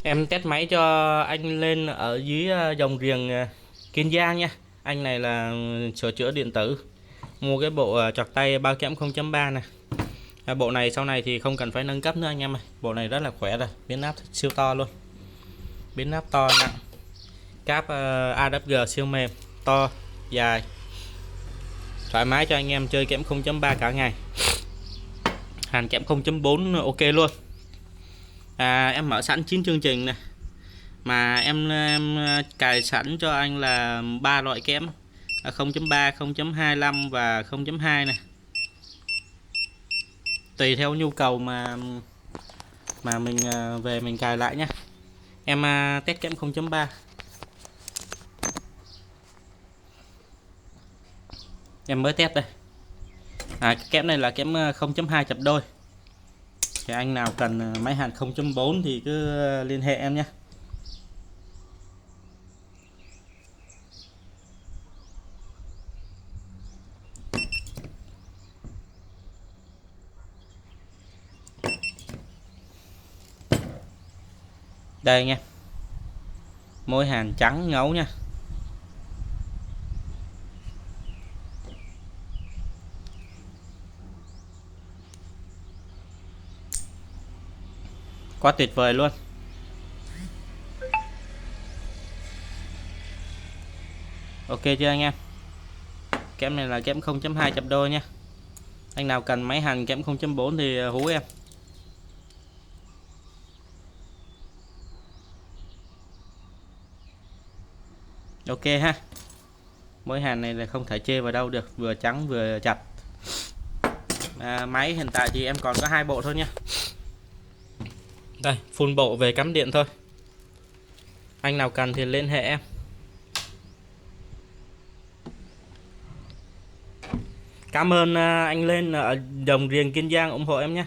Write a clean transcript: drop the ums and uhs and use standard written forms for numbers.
Em test máy cho anh lên ở dưới dòng riêng Kiên Giang nha. Anh này là sửa chữa điện tử. Mua cái bộ chọc tay bao kẽm 0.3 này. Bộ này sau này thì không cần phải nâng cấp nữa anh em ơi. Bộ này rất là khỏe rồi, biến áp siêu to luôn. Biến áp to nặng. Cáp AWG siêu mềm, to, dài. Thoải mái cho anh em chơi kẽm 0.3 cả ngày. Hàn kẽm 0.4 ok luôn. Em mở sẵn 9 chương trình này. Mà em cài sẵn cho anh là 3 loại kẽm 0.3, 0.25 và 0.2 này, tùy theo nhu cầu mà mình về mình cài lại nhé. Em test kẽm 0.3, em mới test đây. Cái kẽm này là kẽm 0.2 chập đôi, thì anh nào cần máy hàn 0.4 thì cứ liên hệ em nhé. Đây nha, mối hàn trắng ngấu nha. Quá tuyệt vời luôn. Ok chưa anh em? Kẽm này là kẽm 0.2 chập đôi nha. Anh nào cần máy hàn kẽm 0.4 thì hú em. Ok ha. Mối hàn này là không thể chê vào đâu được, vừa trắng vừa chặt. Máy hiện tại thì em còn có 2 bộ thôi nha. Đây, full bộ về cắm điện thôi. Anh nào cần thì liên hệ em. Cảm ơn anh lên ở Đồng Riềng Kiên Giang ủng hộ em nhé.